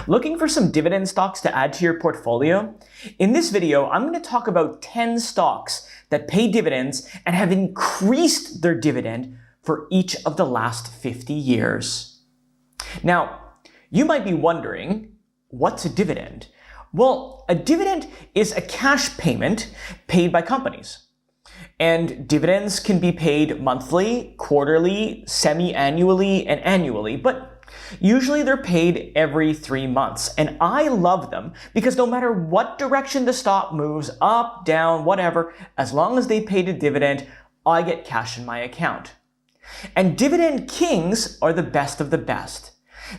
Looking for some dividend stocks to add to your portfolio? In this video, I'm going to talk about 10 stocks that pay dividends and have increased their dividend for each of the last 50 years. Now, you might be wondering, what's a dividend? Well, a dividend is a cash payment paid by companies. And dividends can be paid monthly, quarterly, semi-annually, and annually, but usually they're paid every 3 months. And I love them because no matter what direction the stock moves, up, down, whatever, as long as they paid a dividend, I get cash in my account. And Dividend Kings are the best of the best.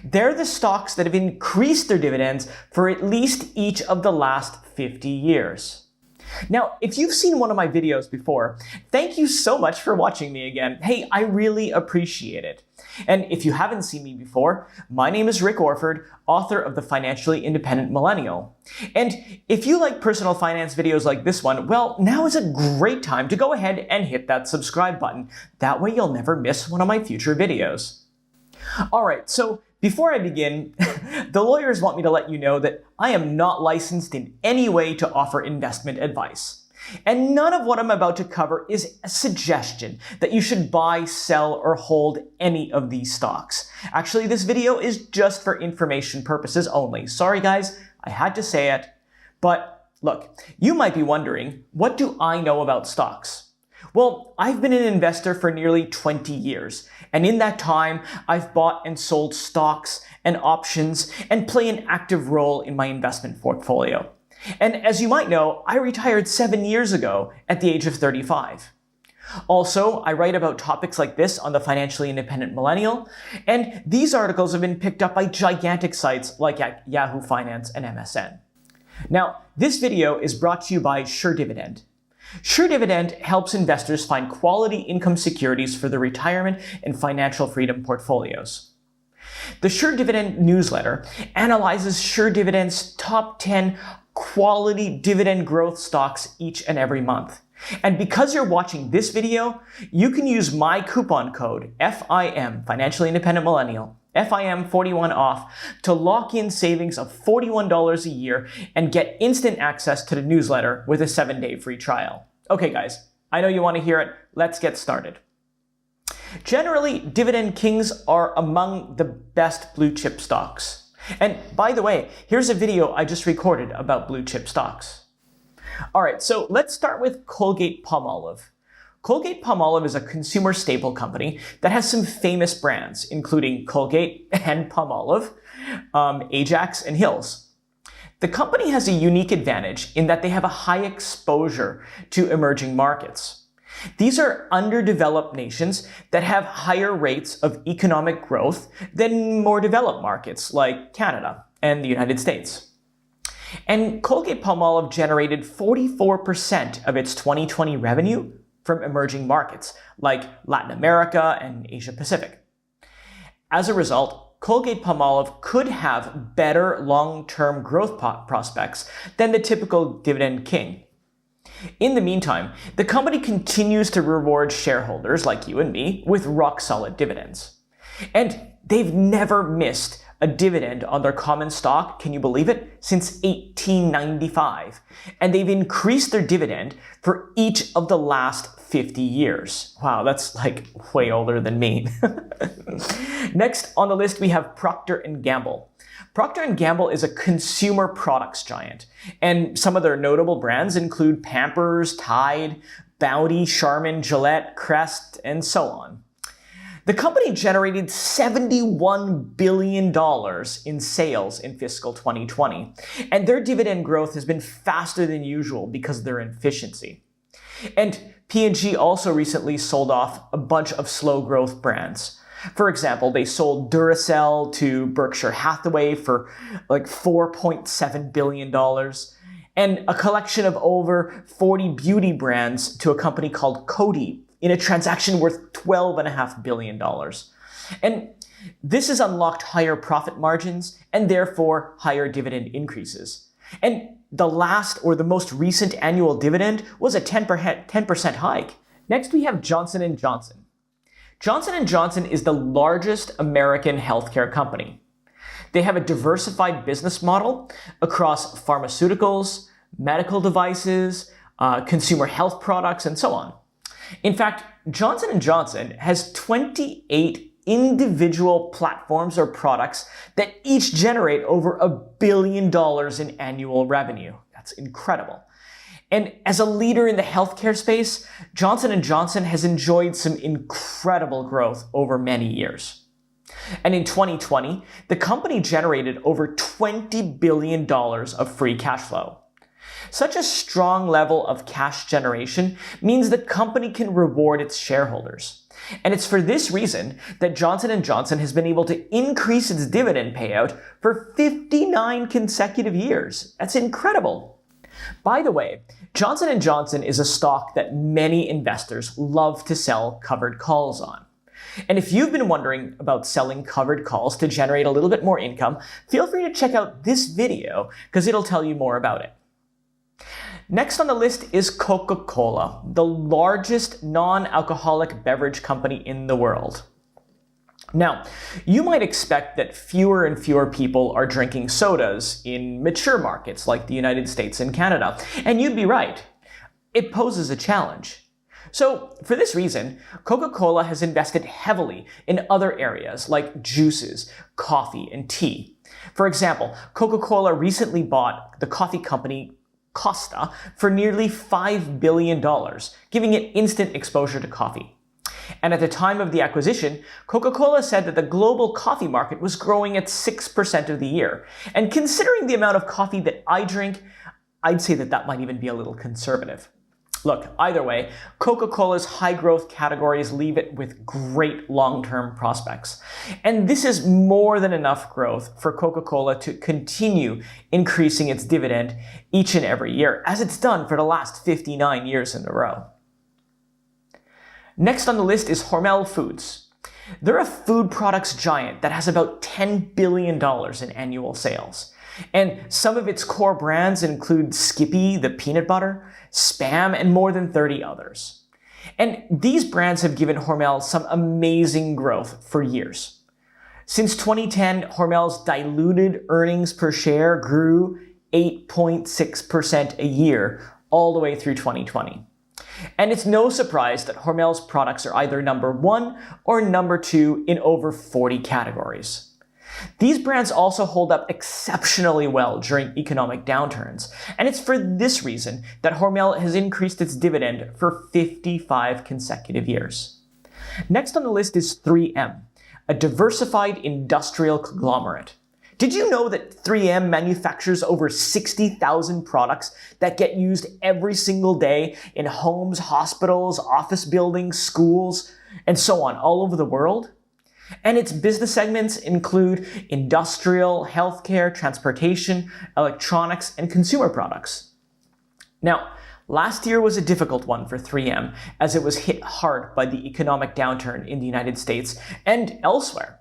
They're the stocks that have increased their dividends for at least each of the last 50 years. Now, if you've seen one of my videos before, thank you so much for watching me again. Hey, I really appreciate it. And if you haven't seen me before, my name is Rick Orford, author of The Financially Independent Millennial. And if you like personal finance videos like this one, well, now is a great time to go ahead and hit that subscribe button. That way you'll never miss one of my future videos. All right, so before I begin, the lawyers want me to let you know that I am not licensed in any way to offer investment advice. And none of what I'm about to cover is a suggestion that you should buy, sell, or hold any of these stocks. Actually, this video is just for information purposes only. Sorry guys, I had to say it. But look, you might be wondering, what do I know about stocks? Well, I've been an investor for nearly 20 years, and in that time, I've bought and sold stocks and options and play an active role in my investment portfolio. And as you might know, I retired 7 years ago at the age of 35. Also, I write about topics like this on the Financially Independent Millennial, and these articles have been picked up by gigantic sites like Yahoo Finance and MSN. Now, this video is brought to you by SureDividend. SureDividend helps investors find quality income securities for their retirement and financial freedom portfolios. The SureDividend newsletter analyzes SureDividend's top 10 quality dividend growth stocks each and every month. And because you're watching this video, you can use my coupon code FIM, Financially Independent Millennial, FIM41 off to lock in savings of $41 a year and get instant access to the newsletter with a 7-day free trial. Okay guys, I know you want to hear it. Let's get started. Generally, Dividend Kings are among the best blue chip stocks. And by the way, here's a video I just recorded about blue chip stocks. All right, so let's start with Colgate-Palmolive. Colgate-Palmolive is a consumer staple company that has some famous brands, including Colgate and Palmolive, Ajax, and Hills. The company has a unique advantage in that they have a high exposure to emerging markets. These are underdeveloped nations that have higher rates of economic growth than more developed markets like Canada and the United States. And Colgate-Palmolive generated 44% of its 2020 revenue from emerging markets like Latin America and Asia Pacific. As a result, Colgate-Palmolive could have better long-term growth prospects than the typical Dividend King. In the meantime, the company continues to reward shareholders like you and me with rock-solid dividends. And they've never missed a dividend on their common stock, can you believe it, since 1895. And they've increased their dividend for each of the last 50 years. Wow, that's like way older than me. Next on the list, we have Procter Gamble. Procter Gamble is a consumer products giant, and some of their notable brands include Pampers, Tide, Bounty, Charmin, Gillette, Crest, and so on. The company generated $71 billion in sales in fiscal 2020, and their dividend growth has been faster than usual because of their efficiency. And P&G also recently sold off a bunch of slow growth brands. For example, they sold Duracell to Berkshire Hathaway for like $4.7 billion, and a collection of over 40 beauty brands to a company called Coty in a transaction worth $12.5 billion. And this has unlocked higher profit margins and therefore higher dividend increases. And the last or the most recent annual dividend was a 10% hike. Next, we have Johnson & Johnson. Johnson & Johnson is the largest American healthcare company. They have a diversified business model across pharmaceuticals, medical devices, consumer health products, and so on. In fact, Johnson & Johnson has 28 individual platforms or products that each generate over $1 billion in annual revenue. That's incredible. And as a leader in the healthcare space, Johnson & Johnson has enjoyed some incredible growth over many years. And in 2020, the company generated over $20 billion of free cash flow. Such a strong level of cash generation means the company can reward its shareholders. And it's for this reason that Johnson & Johnson has been able to increase its dividend payout for 59 consecutive years. That's incredible. By the way, Johnson & Johnson is a stock that many investors love to sell covered calls on. And if you've been wondering about selling covered calls to generate a little bit more income, feel free to check out this video because it'll tell you more about it. Next on the list is Coca-Cola, the largest non-alcoholic beverage company in the world. Now, you might expect that fewer and fewer people are drinking sodas in mature markets like the United States and Canada, and you'd be right. It poses a challenge. So, for this reason, Coca-Cola has invested heavily in other areas like juices, coffee, and tea. For example, Coca-Cola recently bought the coffee company Costa for nearly $5 billion, giving it instant exposure to coffee. And at the time of the acquisition, Coca-Cola said that the global coffee market was growing at 6% of the year. And considering the amount of coffee that I drink, I'd say that might even be a little conservative. Look, either way, Coca-Cola's high-growth categories leave it with great long-term prospects. And this is more than enough growth for Coca-Cola to continue increasing its dividend each and every year, as it's done for the last 59 years in a row. Next on the list is Hormel Foods. They're a food products giant that has about $10 billion in annual sales. And some of its core brands include Skippy, the peanut butter, Spam, and more than 30 others. And these brands have given Hormel some amazing growth for years. Since 2010, Hormel's diluted earnings per share grew 8.6% a year all the way through 2020. And it's no surprise that Hormel's products are either number 1 or number 2 in over 40 categories. These brands also hold up exceptionally well during economic downturns, and it's for this reason that Hormel has increased its dividend for 55 consecutive years. Next on the list is 3M, a diversified industrial conglomerate. Did you know that 3M manufactures over 60,000 products that get used every single day in homes, hospitals, office buildings, schools, and so on all over the world? And its business segments include industrial, healthcare, transportation, electronics, and consumer products. Now, last year was a difficult one for 3M as it was hit hard by the economic downturn in the United States and elsewhere.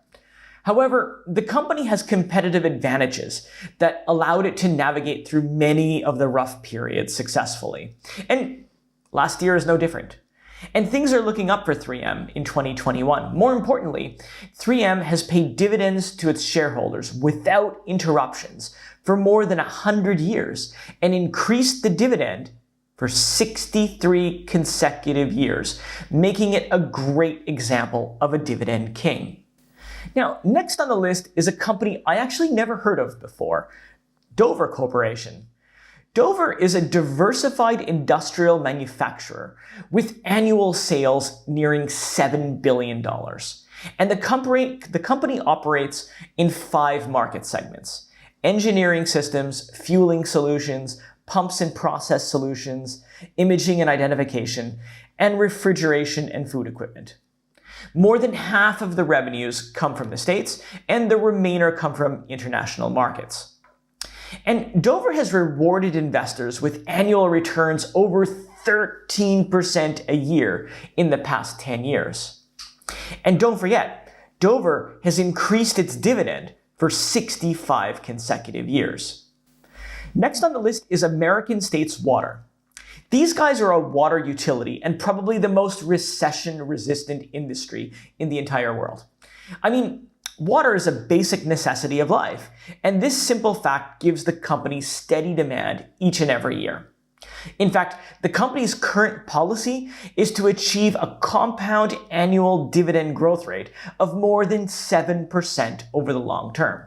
However, the company has competitive advantages that allowed it to navigate through many of the rough periods successfully. And last year is no different. And things are looking up for 3M in 2021. More importantly, 3M has paid dividends to its shareholders without interruptions for more than 100 years and increased the dividend for 63 consecutive years, making it a great example of a dividend king. Now, next on the list is a company I actually never heard of before, Dover Corporation. Dover is a diversified industrial manufacturer with annual sales nearing $7 billion. And the company operates in 5 market segments: engineering systems, fueling solutions, pumps and process solutions, imaging and identification, and refrigeration and food equipment. More than half of the revenues come from the States, and the remainder come from international markets. And Dover has rewarded investors with annual returns over 13% a year in the past 10 years. And don't forget, Dover has increased its dividend for 65 consecutive years. Next on the list is American States Water. These guys are a water utility and probably the most recession-resistant industry in the entire world. I mean, Water is a basic necessity of life, and this simple fact gives the company steady demand each and every year. In fact, the company's current policy is to achieve a compound annual dividend growth rate of more than 7% over the long term.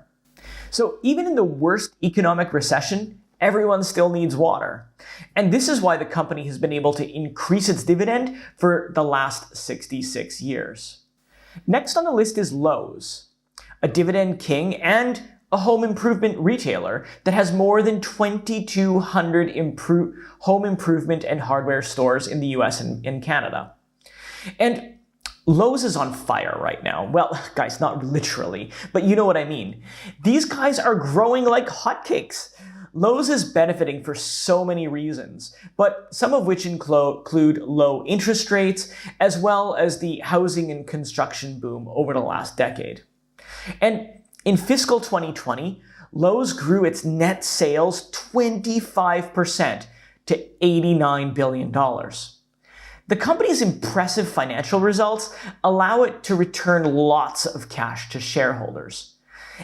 So even in the worst economic recession, everyone still needs water. And this is why the company has been able to increase its dividend for the last 66 years. Next on the list is Lowe's, a dividend king and a home improvement retailer that has more than 2,200 home improvement and hardware stores in the US and Canada. And Lowe's is on fire right now. Well, guys, not literally, but you know what I mean. These guys are growing like hotcakes. Lowe's is benefiting for so many reasons, but some of which include low interest rates, as well as the housing and construction boom over the last decade. And in fiscal 2020, Lowe's grew its net sales 25% to $89 billion. The company's impressive financial results allow it to return lots of cash to shareholders.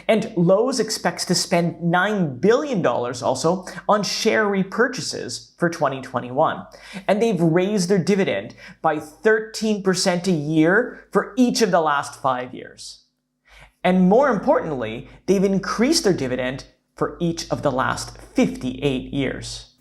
And Lowe's expects to spend $9 billion also on share repurchases for 2021. And they've raised their dividend by 13% a year for each of the last 5 years. And more importantly, they've increased their dividend for each of the last 58 years.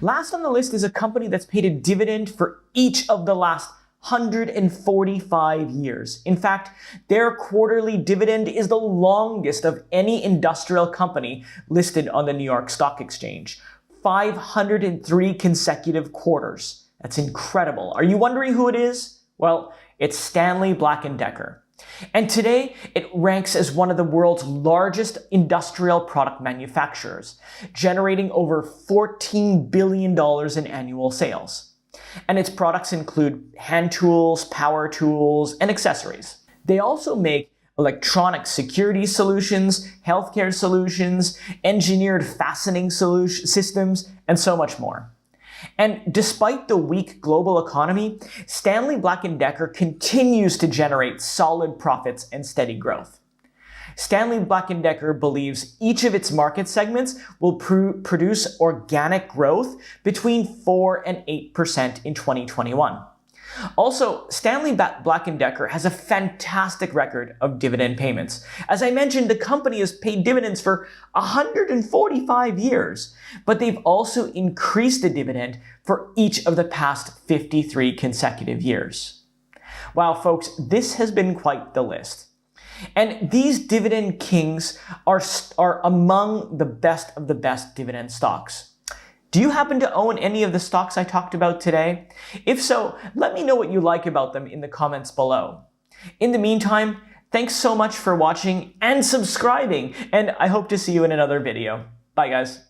Last on the list is a company that's paid a dividend for each of the last 145 years. In fact, their quarterly dividend is the longest of any industrial company listed on the New York Stock Exchange. 503 consecutive quarters. That's incredible. Are you wondering who it is? Well, it's Stanley Black & Decker. And today, it ranks as one of the world's largest industrial product manufacturers, generating over $14 billion in annual sales. And its products include hand tools, power tools, and accessories. They also make electronic security solutions, healthcare solutions, engineered fastening systems, and so much more. And despite the weak global economy, Stanley Black & Decker continues to generate solid profits and steady growth. Stanley Black & Decker believes each of its market segments will produce organic growth between 4 and 8% in 2021. Also, Stanley Black & Decker has a fantastic record of dividend payments. As I mentioned, the company has paid dividends for 145 years, but they've also increased the dividend for each of the past 53 consecutive years. Wow, folks, this has been quite the list. And these dividend kings are among the best of the best dividend stocks. Do you happen to own any of the stocks I talked about today? If so, let me know what you like about them in the comments below. In the meantime, thanks so much for watching and subscribing, and I hope to see you in another video. Bye, guys.